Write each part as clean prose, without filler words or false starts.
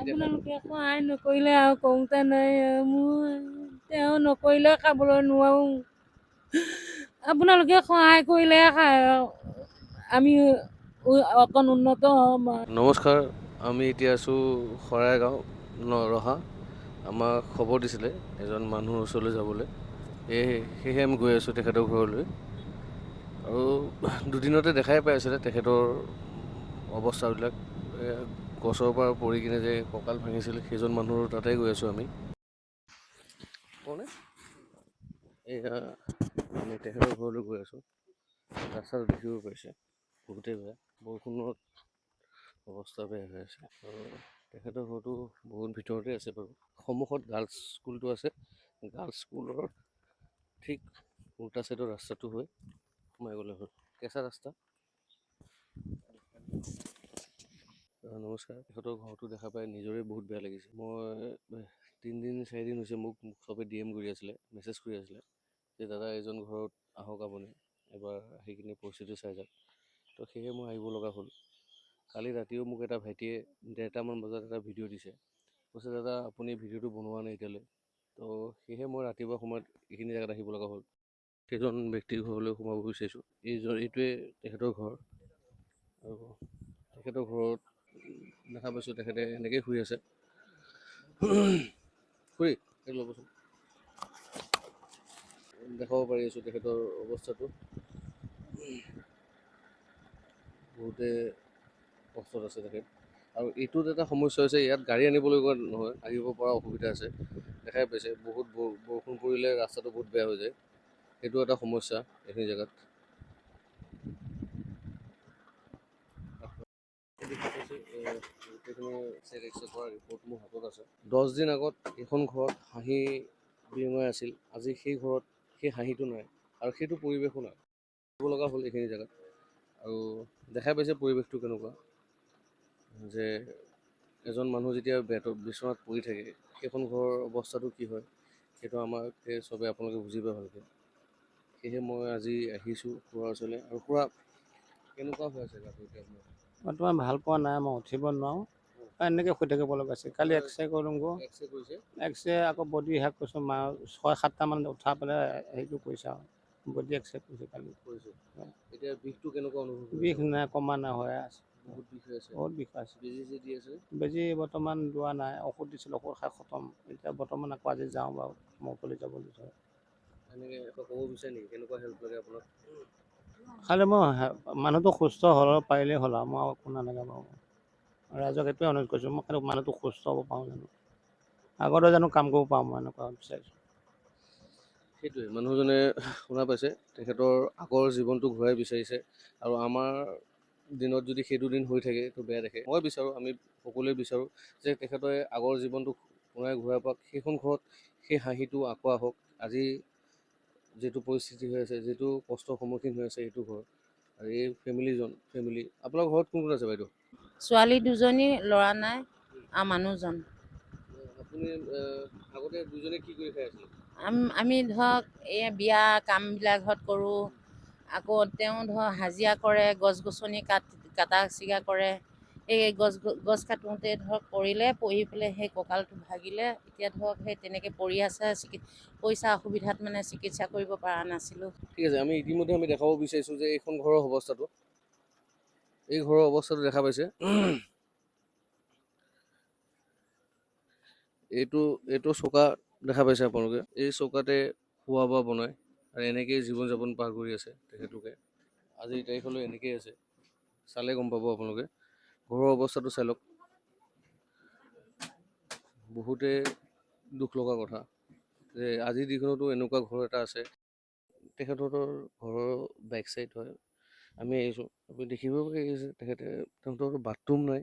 আপোনালোকে সহায় নকৰিলে আৰু কৰোঁতে নাই মোৰ তেওঁ নকৰিলে খাবলৈ নোৱাৰোঁ। আপোনালোকে সহায় কৰিলে আমি অকণ উন্নত হ'ম। নমস্কাৰ, আমি এতিয়া আছোঁ শৰাইগাঁও ৰহা। আমাক খবৰ দিছিলে এজন মানুহৰ ওচৰলৈ যাবলৈ, সেয়েহে আমি গৈ আছোঁ তেখেতৰ ঘৰলৈ। আৰু দুদিনতে দেখাই পাই আছিলে তেখেতৰ অৱস্থাবিলাক। গছৰ পৰা পৰি কিনে যে কঁকাল ভাঙিছিল সেইজন মানুহৰ তাতে গৈ আছোঁ আমি। কোনে এয়া আমি তেখেতৰ ঘৰলৈ গৈ আছোঁ। ৰাস্তাটো দেখিব পাৰিছে বহুতেই বেয়া, বৰষুণত অৱস্থা বেয়া হৈ আছে। আৰু তেখেতৰ ঘৰটো বহুত ভিতৰতে আছে বাৰু। সন্মুখত গাৰ্লছ স্কুলটো আছে, গাৰ্লছ স্কুলৰ ঠিক উল্টা চাইডৰ ৰাস্তাটো হৈ সোমাই গ'লে হ'ল, কেঁচা ৰাস্তা। নমস্কাৰ, তেখেতৰ ঘৰটো দেখা পাই নিজৰে বহুত বেয়া লাগিছে। মই 3-4 দিন হৈছে মোক চবে DM কৰি আছিলে, মেছেজ কৰি আছিলে যে দাদা এইজন ঘৰত আহক, আপুনি এবাৰ আহি কিনে পৰিস্থিতি চাই যাওক। তো সেয়ে মই আহিব লগা হ'ল। কালি ৰাতিও মোক এটা ভাইটিয়ে 1:30মান বজাত এটা ভিডিঅ' দিছে, কৈছে দাদা আপুনি ভিডিঅ'টো বনোৱা নাই এতিয়ালৈ। তো সেয়েহে মই ৰাতিপুৱা সময়ত এইখিনি জেগাত আহিব লগা হ'ল। সেইজন ব্যক্তিৰ ঘৰলৈ সোমাব বিচাৰিছোঁ। এইটোৱে তেখেতৰ ঘৰ। আৰু তেখেতৰ ঘৰত দেখা পাইছোঁ তেখেতে এনেকেই শুই আছে। খুৰী এক ল'বচোন, দেখাব পাৰি আছোঁ তেখেতৰ অৱস্থাটো। বহুতে কষ্টত আছে তেখেত। আৰু এইটোত এটা সমস্যা হৈছে, ইয়াত গাড়ী আনিবলৈ নহয়, আহিব পৰা অসুবিধা আছে। দেখাই পাইছে বহুত বৰষুণ পৰিলে ৰাস্তাটো বহুত বেয়া হৈ যায়, সেইটো এটা সমস্যা এইখিনি জেগাত। গোটেইখিনি চেক এক্সৰে কৰা ৰিপৰ্ট মোৰ হাতত আছে। 10 দিন আগত এইখন ঘৰত হাঁহি বিৰিঙাই আছিল, আজি সেই ঘৰত সেই হাঁহিটো নাই আৰু সেইটো পৰিৱেশো নাই। আহিব লগা হ'ল এইখিনি জেগাত। আৰু দেখাই পাইছে পৰিৱেশটো কেনেকুৱা, যে এজন মানুহ যেতিয়া বিচনাত পৰি থাকে সেইখন ঘৰৰ অৱস্থাটো কি হয় সেইটো আমাকে চবে আপোনালোকে বুজি পায় ভালকৈ। সেয়েহে মই আজি আহিছোঁ খুৰাৰ ওচৰলৈ। আৰু খুৰা কেনেকুৱা হৈ আছে গাটো এতিয়া? বৰ্তমান ভাল পোৱা নাই, মই উঠিব নোৱাৰোঁ, এনেকৈ শুই থাকিব লগা আছে। কালি এক্সৰে কৰিলোঁগৈ, এক্সৰে আকৌ বডি শেষ কৰিছোঁ, 6-7টামান উঠাই পেলাই হেৰিটো কৰিছে আৰু বডি এক্সৰে কৰিছে কালি। এতিয়া বিষটো কেনেকুৱা অনুভৱ? বিষ নাই, কমা নাই, হৈ আছে, বহুত বিষ হৈ আছে, বহুত বিষ আছে। বেজি আছে? বেজি বৰ্তমান লোৱা নাই, ঔষধ দিছিল, ঔষধ খাই খতম। এতিয়া বৰ্তমান আকৌ আজি যাওঁ বাৰু, মই অকলে যাব বিচাৰোঁ। এনেকৈ ক'ব বিচাৰে নেকি কেনেকুৱা হেল্প লাগে আপোনাক? খালি মই মানুহটো সুস্থ হ'ব পাৰিলেই হ'ল আৰু, মই আৰু একো নালাগে বাৰু। ৰাইজক এইটোৱে অনুৰোধ কৰিছোঁ, মই খালি মানুহটো সুস্থ হ'ব পাৰোঁ জানো, আগতে জানো কাম কৰিব পাৰোঁ, মই এনেকুৱা বিচাৰিছোঁ। সেইটোৱে, মানুহজনে শুনা পাইছে তেখেতৰ আগৰ জীৱনটো ঘূৰাই বিচাৰিছে। আৰু আমাৰ দিনত যদি সেইটো দিন হৈ থাকে তো বেয়া দেখে। মই বিচাৰোঁ, আমি সকলোৱে বিচাৰোঁ যে তেখেতে আগৰ জীৱনটো পুনৰাই ঘূৰাই পাওক, সেইখন ঘৰত সেই হাঁহিটো আকৌ আহক। আজি যিটো পৰিস্থিতি হৈ আছে, যিটো কষ্টৰ সন্মুখীন হৈ আছে এইটো ঘৰ আৰু এই ফেমিলি। আপোনাৰ ঘৰত কোন কোন আছে বাইদেউ? ছোৱালী 2জনী, ল'ৰা নাই আৰু মানুহজন। আপুনি আগতে দুজনে কি কৰি খাই আছিলে? আমি ধৰক এই বিয়া কামবিলাকত কৰোঁ, আকৌ তেওঁ ধৰক হাজিৰা কৰে, গছ-গছনি কাটা ছিগা কৰে। এই গছ কাটোতে ধৰক পৰিলে, পৰি পেলাই সেই কঁকালটো ভাগিলে। এতিয়া ধৰক সেই তেনেকৈ পৰি আছে, পইচা অসুবিধাত মানে চিকিৎসা কৰিব পৰা নাছিলোঁ। ঠিক আছে, আমি ইতিমধ্যে দেখাব বিচাৰিছোঁ যে এইখন ঘৰৰ অৱস্থাটো, এই ঘৰৰ অৱস্থাটো দেখা পাইছে। এইটো চৌকা দেখা পাইছে আপোনালোকে, এই চৌকাতে খোৱা বোৱা বনায় আৰু এনেকেই জীৱন যাপন পাৰ কৰি আছে তেখেতলোকে। আজিৰ তাৰিখলৈ এনেকেই আছে, চালে গম পাব আপোনালোকে। ঘৰৰ অৱস্থাটো চাই লওক, বহুতে দুখ লগা কথা যে আজিৰ দিনতো এনেকুৱা ঘৰ এটা আছে। তেখেতৰ ঘৰৰ বেক চাইড হয়, আমি আহিছোঁ, আপুনি দেখিব পাৰিছে তেখেতৰ বাথৰুম নাই,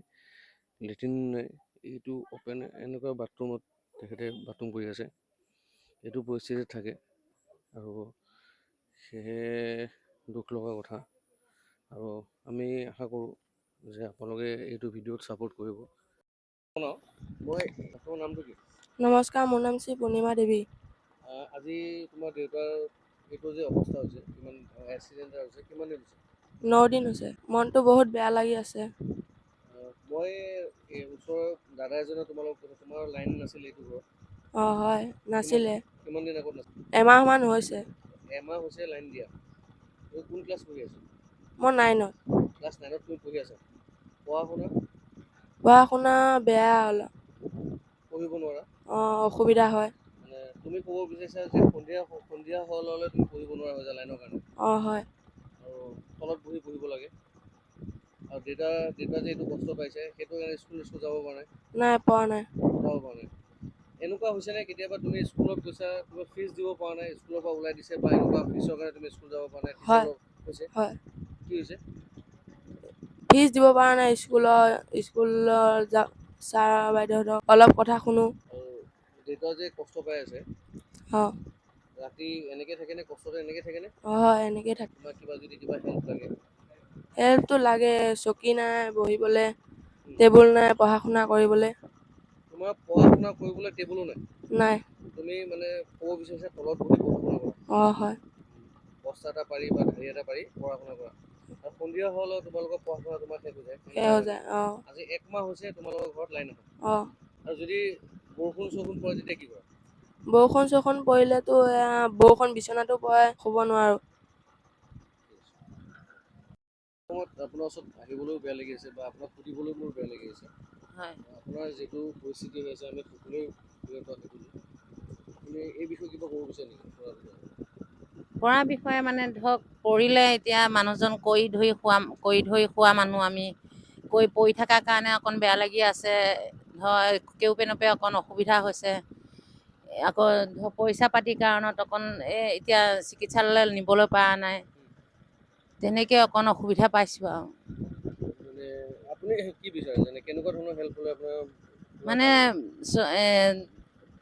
লেট্ৰিন নাই, এইটো অ'পেন এনেকুৱা বাথৰুমত তেখেতে বাথৰুম কৰি আছে। এইটো পৰিস্থিতিত থাকে আৰু সেয়েহে দুখ লগা কথা। আৰু আমি আশা কৰোঁ যে আপোনালোকে এইটো ভিডিঅ'ত ছাপোৰ্ট কৰিব। মই আপোনাৰ নামটো কি? নমস্কাৰ, মোৰ নাম শ্ৰী পূৰ্ণিমা দেৱী। আজি তোমাৰ দেউতাৰ এইটো যে অৱস্থা হৈছে, এক্সিডেণ্ট হৈছে, কিমান দিন হৈছে? 9 দিন হৈছে। মনটো বহুত বেয়া লাগি আছে। মই এই ওচৰৰ দাদা এজনে তোমাৰ লাইন নাছিলে এইটো ঘৰত অঁ হয় নাছিলে কিমান দিন আগত নাছিলে এমাহমান হৈছে এমাহ হৈছে লাইন দিয়া তুমি কোন ক্লাছ পঢ়ি আছা মই 9ত ক্লাছ 9ত তুমি পঢ়ি আছা পঢ়া শুনা পঢ়া শুনা বেয়া অলপ পঢ়িব নোৱাৰা অসুবিধা হয় মানে তুমি ক'ব বিচাৰিছা যে সন্ধিয়া হ'লে তুমি পঢ়িব নোৱাৰা হৈ যায় লাইনৰ কাৰণে হয় আৰু তলত বহি পঢ়িব লাগে আৰু দেউতা যে এইটো কষ্ট পাইছে সেইটো কাৰণে স্কুল যাব পৰা নাই নাই পোৱা নাই যাব পৰা নাই এনেকুৱা হৈছেনে কেতিয়াবা তুমি স্কুলত গৈছা তুমি ফিজ দিব পৰা নাই স্কুলৰ পৰা ওলাই দিছে বা এনেকুৱা ফিজৰ কাৰণে তুমি স্কুল যাব পৰা নাই টিচাৰ হয় লগ হৈছে হয় কি হৈছে ফিজ দিব পৰা নাই স্কুলৰ ছাৰ বাইদেউহঁতক অলপ কথা শুনো আৰু দেউতা যে কষ্ট পাই আছে অঁ ৰাতি এনেকে থাকে নে কষ্টতে এনেকে থাকে নে হয় এনেকেই থাকে তোমাক কিবা যদি কিবা হেল্প লাগে হেল্পটো লাগে চকী নাই বহিবলৈ টেবুল নাই পঢ়া শুনা কৰিবলৈ তোমাৰ পঢ়া শুনা কৰিবলৈ টেবুলো নাই নাই তুমি মানে ক'ব বিচাৰিছা তলত বহি পঢ়া শুনা কৰা হয় বস্তা এটা পাৰি বা ঢাৰি এটা পাৰি পঢ়া শুনা কৰা আৰু সন্ধিয়া হ'লেও তোমালোকৰ পঢ়া শুনা তোমাৰ শেষ হৈ যায় শেষ হৈ যায় আজি একমাহ হৈছে তোমালোকৰ ঘৰত লাইন নহয় অঁ আৰু যদি বৰষুণ চৰষুণ পৰে তেতিয়া কি কৰা বৰষুণ চৰষুণ পৰিলেতো বৰষুণ বিচনাতো পৰে শুব নোৱাৰোঁ সময়ত আপোনাৰ ওচৰত আহিবলৈও বেয়া লাগি আছে বা আপোনাক সুধিবলৈও মোৰ বেয়া লাগি আছে হয় আপোনাৰ যিটো পৰিস্থিতি হৈ আছে আমি সকলোৱে আপুনি এই বিষয়ে কিবা ক'ব বিচাৰে নেকি পঢ়াৰ বিষয়ে মানে ধৰক পঢ়িলে এতিয়া মানুহজন কৰি ধৰি খোৱা মানুহ আমি পৰি থকাৰ কাৰণে অকণ বেয়া লাগি আছে ধৰ কেউপেনপে অকণ অসুবিধা হৈছে আকৌ ধৰ পইচা পাতিৰ কাৰণত অকণ এতিয়া চিকিৎসালয়লৈ নিবলৈ পৰা নাই তেনেকৈ অকণ অসুবিধা পাইছোঁ আৰু মানে আপুনি কি বিচাৰে যেনে কেনেকুৱা ধৰণৰ হেল্প হ'লে আপোনাৰ মানে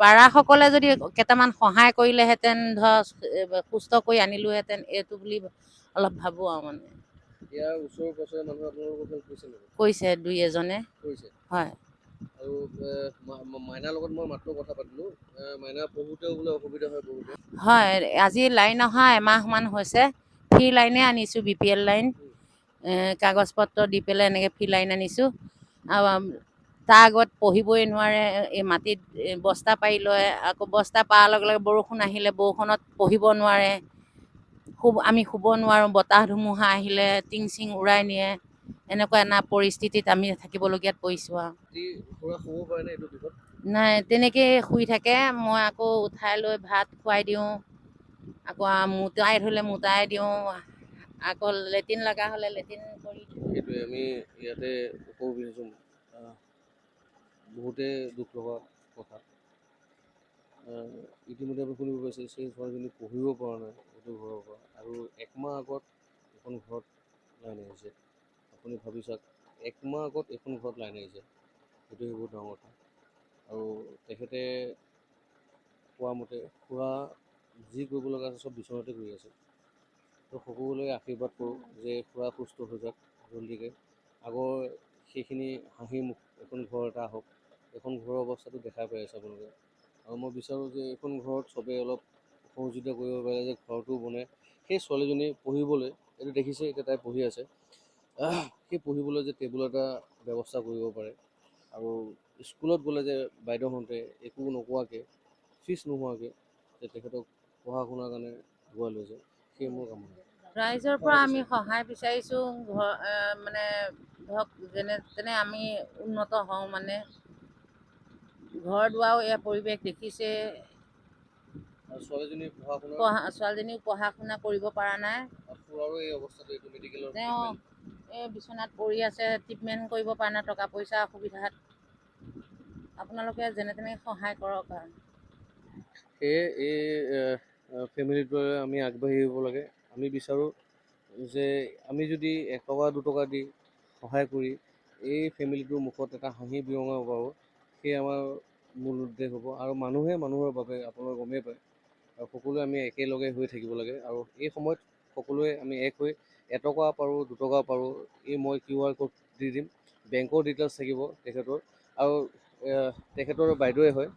পাৰাসকলে যদি কেইটামান সহায় কৰিলেহেঁতেন ধৰ সুস্থ কৰি আনিলোহেঁতেন এইটো বুলি অলপ ভাবোঁ আৰু মানে ইয়াৰ ওচৰে পাঁজৰে মানুহে আপোনালোকক হেল্প কৰিছে নেকি কৈছে দুই এজনে কৰিছে হয় আৰু মাইনাৰ লগত মই মাত্ৰ কথা পাতিলোঁ মাইনা পঢ়োতেও বোলে অসুবিধা হয় বহুতে হয় আজি লাইন অহা এমাহমান হৈছে ফ্ৰী লাইনে আনিছোঁ BPL লাইন কাগজ পত্ৰ দি পেলাই এনেকৈ ফ্ৰী লাইন আনিছোঁ আৰু তাৰ আগত পঢ়িবই নোৱাৰে এই মাটিত বস্তা পাৰি লয় আকৌ বস্তা পৰাৰ লগে লগে বৰষুণ আহিলে বৰষুণত পঢ়িব নোৱাৰে আমি শুব নোৱাৰোঁ বতাহ ধুমুহা আহিলে টিং চিং উৰাই নিয়ে এনেকুৱা পৰিস্থিতিত আমি থাকিবলগীয়াত পৰিছোঁ আৰু ৰাতি খুৰা শুব পাৰে নে এইটো বিষত নাই তেনেকৈ শুই থাকে মই আকৌ উঠাই লৈ ভাত খুৱাই দিওঁ আকৌ মোটাই ধৰিলে মোটাই দিওঁ আকৌ লেট্ৰিন লগা হ'লে লেট্ৰিন কৰি দিওঁ সেইটোৱে আমি ইয়াতে ক'ব বিচাৰিছোঁ বহুতে দুখ লগা কথা ইতিমধ্যে আপুনি শুনিব পাইছে সেই ছোৱালীজনী পঢ়িব পৰা নাই এইটো ঘৰৰ পৰা আৰু একমাহ আগত এখন ঘৰত লাইন আহিছে আপুনি ভাবি চাওক একমাহ আগত এখন ঘৰত লাইন আহিছে সেইটো বহুত ডাঙৰ কথা আৰু তেখেতে কোৱা মতে খুৰা যি কৰিব লগা আছে চব বিচনাতে কৰি আছে তো সকলোৱে আশীৰ্বাদ কৰোঁ যে খুৰা সুস্থ হৈ যাওক জল্দিকৈ আগৰ সেইখিনি হাঁহি মুখ এখন ঘৰ এটা আহক এখন ঘৰৰ অৱস্থাটো দেখাই পাই আছে আপোনালোকে আৰু মই বিচাৰোঁ যে এইখন ঘৰত চবেই অলপ সহযোগিতা কৰিব পাৰে যে ঘৰটো বনাই সেই ছোৱালীজনী পঢ়িবলৈ এইটো দেখিছে এতিয়া তাই পঢ়ি আছে সেই পঢ়িবলৈ যে টেবুল এটা ব্যৱস্থা কৰিব পাৰে আৰু স্কুলত গ'লে যে বাইদেউহঁতে একো নোকোৱাকৈ ফিজ নোহোৱাকৈ যে তেখেতক পঢ়া শুনাৰ কাৰণে আগুৱাই লৈ যায় সেই মোৰ কামনা ৰাইজৰ পৰা আমি সহায় বিচাৰিছোঁ মানে ধৰক যেনে তেনে আমি উন্নত হওঁ মানে ঘৰ দুৱাৰো এয়া পৰিৱেশ দেখিছে আৰু ছোৱালীজনীৰ পঢ়া ছোৱালীজনীও পঢ়া শুনা কৰিব পৰা নাই খুৰাৰো এই অৱস্থাটো এইটো মেডিকেলৰ তেওঁ এই বিচনাত পৰি আছে ট্ৰিটমেণ্ট কৰিব পৰা নাই টকা পইচা অসুবিধাত আপোনালোকে যেনে তেনে সহায় কৰক আৰু সেয়ে এই ফেমিলিটোৱে আমি আগবাঢ়ি আহিব লাগে আমি বিচাৰোঁ যে আমি যদি 1 টকা 2 টকা দি সহায় কৰি এই ফেমিলিটোৰ মুখত এটা হাঁহি বিৰঙাব পাৰোঁ সেই আমাৰ মূল উদ্দেশ হ'ব আৰু মানুহে মানুহৰ বাবে আপোনালোকে গমেই পায় আৰু সকলোৱে আমি একেলগে হৈ থাকিব লাগে আৰু এই সময়ত সকলোৱে আমি এক হৈ 1 টকা পাৰোঁ 2 টকা পাৰোঁ এই মই QR ক'ড দি দিম বেংকৰ ডিটেইলছ থাকিব তেখেতৰ আৰু তেখেতৰ বাইদেৱে হয়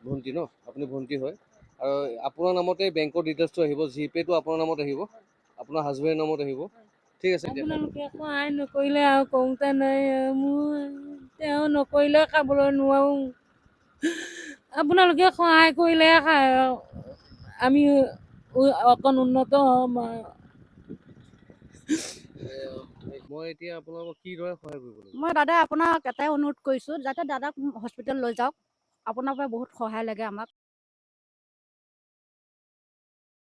ভণ্টি ন আপুনি ভণ্টি হয় আৰু আপোনাৰ নামতে বেংকৰ ডিটেইলছটো আহিব জিপে'টো আপোনাৰ নামত আহিব আপোনাৰ হাজবেণ্ডৰ নামত আহিব ঠিক আছে দিয়া। আপোনালোকে সহায় নকৰিলে আৰু কওঁতে নাই আৰু মোৰ তেওঁ নকৰিলে খাবলৈ নোৱাৰোঁ। আপোনালোকে সহায় কৰিলেহে আমি অকণ উন্নত হ'ম আৰু। মই এতিয়া আপোনালোকক কিদৰে সহায় কৰিব লাগিব? মই দাদা আপোনাক এটাই অনুৰোধ কৰিছোঁ যাতে দাদাক হস্পিটেল লৈ যাওক আপোনাৰ পৰা বহুত সহায় লাগে আমাক